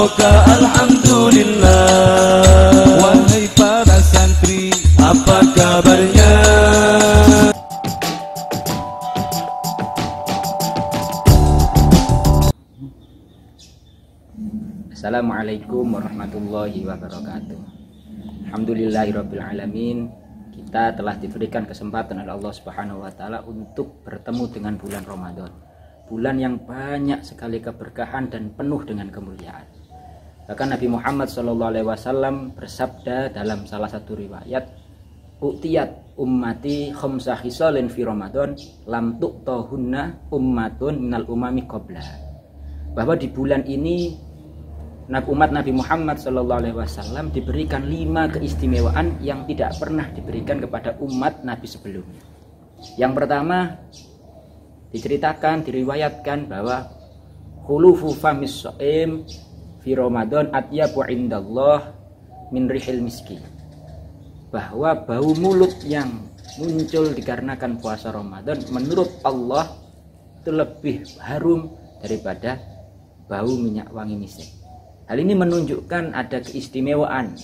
Semoga alhamdulillah. Wahai para santri, apa kabarnya? Assalamualaikum warahmatullahi wabarakatuh. Alhamdulillahirabbil alamin. Kita telah diberikan kesempatan oleh Allah Subhanahu wa taala untuk bertemu dengan bulan Ramadan. Bulan yang banyak sekali keberkahan dan penuh dengan kemuliaan. Bahkan Nabi Muhammad SAW bersabda dalam salah satu riwayat, "U'tiyat ummati khamsa khisalin fi Ramadan lam tu'tahunna ummatun minal umami qabla." Bahwa di bulan ini umat Nabi Muhammad SAW diberikan 5 keistimewaan yang tidak pernah diberikan kepada umat Nabi sebelumnya. Yang pertama, diceritakan, diriwayatkan bahwa khulufu famis shaim fi Ramadan atyabu indallah min rihil miski. Bahwa bau mulut yang muncul dikarenakan puasa Ramadan menurut Allah itu lebih harum daripada bau minyak wangi misik. Hal ini menunjukkan ada keistimewaan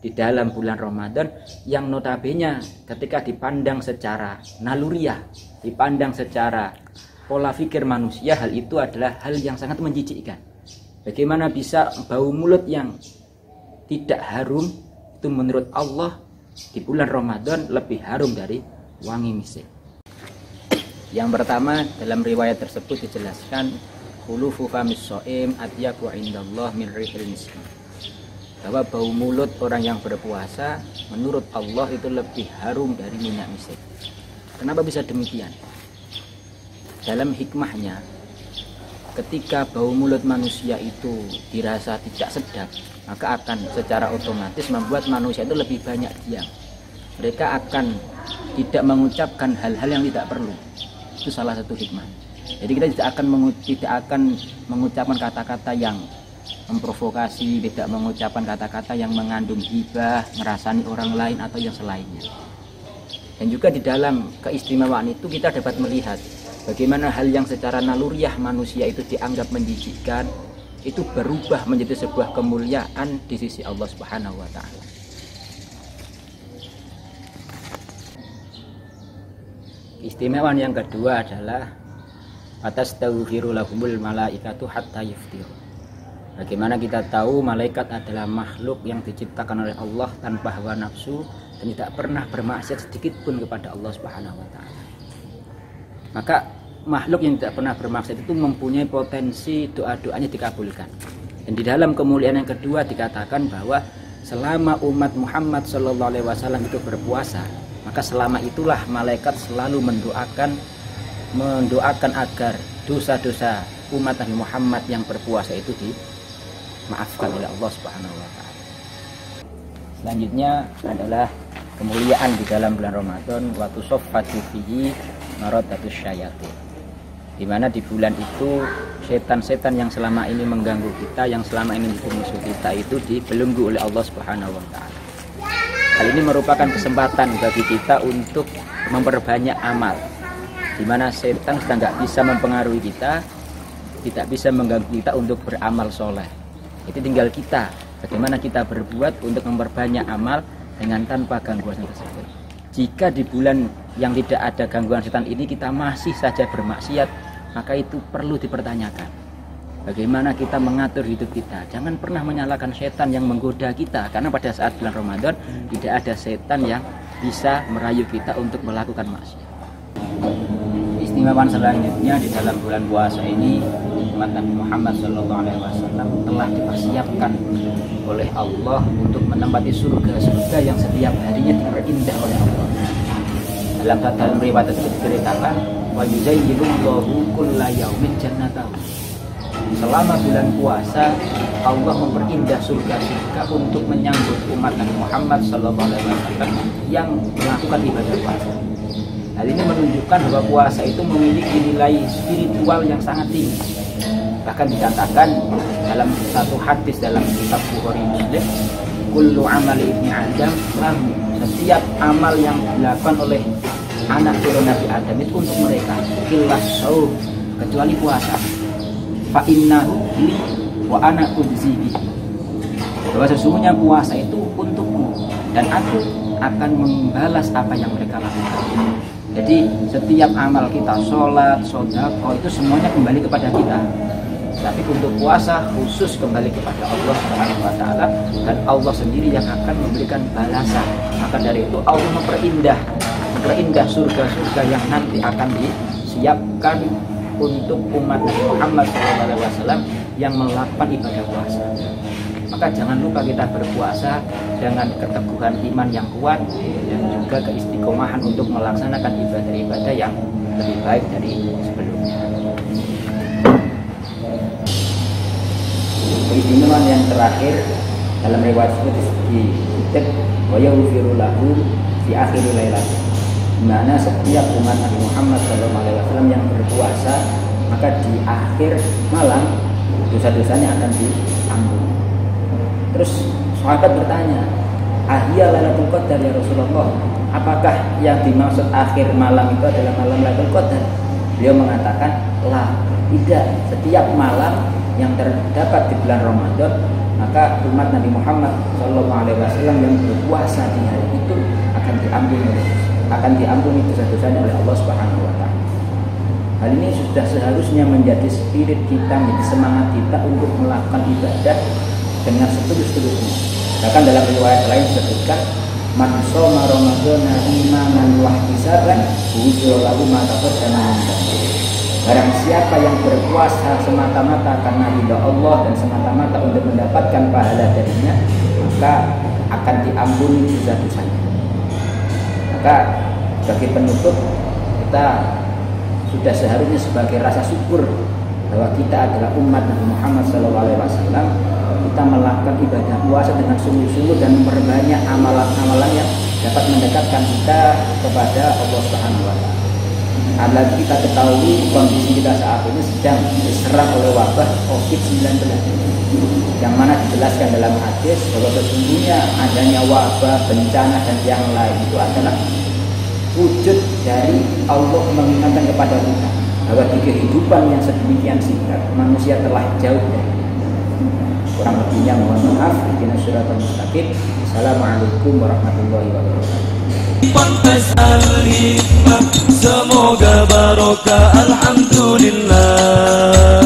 di dalam bulan Ramadan yang notabene ketika dipandang secara naluriah, dipandang secara pola pikir manusia, hal itu adalah hal yang sangat menjijikkan. Bagaimana bisa bau mulut yang tidak harum itu menurut Allah di bulan Ramadan lebih harum dari wangi misik. Yang pertama, dalam riwayat tersebut dijelaskan khulufu famis shaim atyabu indallah min rihil miski. Bahwa bau mulut orang yang berpuasa menurut Allah itu lebih harum dari minyak misik. Kenapa bisa demikian? Dalam hikmahnya, ketika bau mulut manusia itu dirasa tidak sedap, maka akan secara otomatis membuat manusia itu lebih banyak diam. Mereka akan tidak mengucapkan hal-hal yang tidak perlu. Itu salah satu hikmah. Jadi kita tidak akan mengucapkan kata-kata yang memprovokasi, tidak mengucapkan kata-kata yang mengandung hibah, ngerasani orang lain atau yang selainnya. Dan juga di dalam keistimewaan itu kita dapat melihat bagaimana hal yang secara naluriah manusia itu dianggap menjijikkan itu berubah menjadi sebuah kemuliaan di sisi Allah Subhanahu wa taala. Keistimewaan yang kedua adalah atastaghfiru lahumul malaikatu hatta yuftiru. Bagaimana kita tahu malaikat adalah makhluk yang diciptakan oleh Allah tanpa hawa nafsu dan tidak pernah bermaksiat sedikit pun kepada Allah Subhanahu wa taala. Maka makhluk yang tidak pernah bermaksiat itu mempunyai potensi doa-doanya dikabulkan. Dan di dalam kemuliaan yang kedua dikatakan bahwa selama umat Muhammad SAW itu berpuasa, maka selama itulah malaikat selalu mendoakan agar dosa-dosa umat Nabi Muhammad yang berpuasa itu dimaafkan oleh Allah Subhanahu wa taala. Selanjutnya adalah kemuliaan di dalam bulan Ramadan, wa tusaffatu fihi maradatus syayatin. Di mana di bulan itu setan-setan yang selama ini mengganggu kita, yang selama ini menjadi musuh kita itu dibelenggu oleh Allah Subhanahu wa taala. Hal ini merupakan kesempatan bagi kita untuk memperbanyak amal. Di mana setan sudah nggak bisa mempengaruhi kita, tidak bisa mengganggu kita untuk beramal soleh. Itu tinggal kita, bagaimana kita berbuat untuk memperbanyak amal dengan tanpa gangguan tersebut. Jika di bulan yang tidak ada gangguan setan ini kita masih saja bermaksiat, maka itu perlu dipertanyakan. Bagaimana kita mengatur hidup kita? Jangan pernah menyalahkan setan yang menggoda kita, karena pada saat bulan Ramadan tidak ada setan yang bisa merayu kita untuk melakukan maksiat. Istimewaan selanjutnya di dalam bulan puasa ini, umat Nabi Muhammad SAW telah dipersiapkan oleh Allah untuk menempati surga-surga yang setiap harinya diperindah oleh Allah. Dalam riwayat itu diceritakan, wa yuzayyinullahu kulla yaumin jannatahu. Selama bulan puasa, Allah memperindah surga-surga untuk menyambut umat Nabi Muhammad SAW yang melakukan ibadah puasa. Hal ini menunjukkan bahwa puasa itu memiliki nilai spiritual yang sangat tinggi. Bahkan dikatakan dalam satu hadis dalam kitab Bukhari Muslim, kullu amali ibni Adam lahu, setiap amal yang dilakukan oleh anak turun Nabi Adam itu untuk mereka, illa shaum, kecuali puasa. Fa innahu li wa ana ujzi bihi, bahwa sesungguhnya puasa itu untukku dan aku akan membalas apa yang mereka lakukan. Jadi setiap amal kita, sholat, sedekah, itu semuanya kembali kepada kita. Tapi untuk puasa khusus kembali kepada Allah Subhanahu wa taala, dan Allah sendiri yang akan memberikan balasan. Maka dari itu Allah memperindah surga-surga yang nanti akan disiapkan untuk umat Nabi Muhammad SAW yang melakukan ibadah puasa. Maka jangan lupa kita berpuasa dengan keteguhan iman yang kuat dan juga keistiqomahan untuk melaksanakan ibadah-ibadah yang lebih baik dari sebelumnya. Keistimewaan yang terakhir dalam riwayat disebut wa yaghfiru lahu fi akhir lailah, di mana setiap umat Nabi Muhammad SAW yang berpuasa maka di akhir malam dosa-dosanya akan diampuni. Terus sahabat bertanya, ahya Lailatul Qadar ya Rasulullah, apakah yang dimaksud akhir malam itu adalah malam Lailatul Qadar? Beliau mengatakan, lah, tidak. Setiap malam yang terdapat di bulan Ramadan, maka umat Nabi Muhammad SAW yang berpuasa di hari itu akan diampuni dosa-dosanya oleh Allah Subhanahu wa taala. Hal ini sudah seharusnya menjadi spirit kita, menjadi semangat kita untuk melakukan ibadah dengan setulus-tulusnya. Bahkan dalam riwayat lain disebutkan, man shoma ramadhana imanan wa ihtisaban ghufira lahu ma taqaddama min dhanbihi. Barang siapa yang berpuasa semata-mata karena ridha Allah dan semata-mata untuk mendapatkan pahala darinya, maka akan diampuni dosa-dosanya. Maka sebagai penutup, kita sudah seharusnya sebagai rasa syukur bahwa kita adalah umat Nabi Muhammad SAW, kita melakukan ibadah puasa dengan sungguh-sungguh dan memperbanyak amalan-amalan yang dapat mendekatkan kita kepada Allah Subhanahu wa taala. Apalagi kita ketahui kondisi kita saat ini sedang diserang oleh wabah COVID-19, yang mana dijelaskan dalam hadis bahwa sesungguhnya adanya wabah, bencana dan yang lain itu adalah wujud dari Allah mengingatkan kepada kita bahwa di kehidupan yang sedemikian singkat manusia telah jauh dari. Kurang lebihnya mohon maaf. Ihdinas siratal mustaqim. Assalamualaikum warahmatullahi wabarakatuh. Pantas al-hikmah, semoga barokah, alhamdulillah.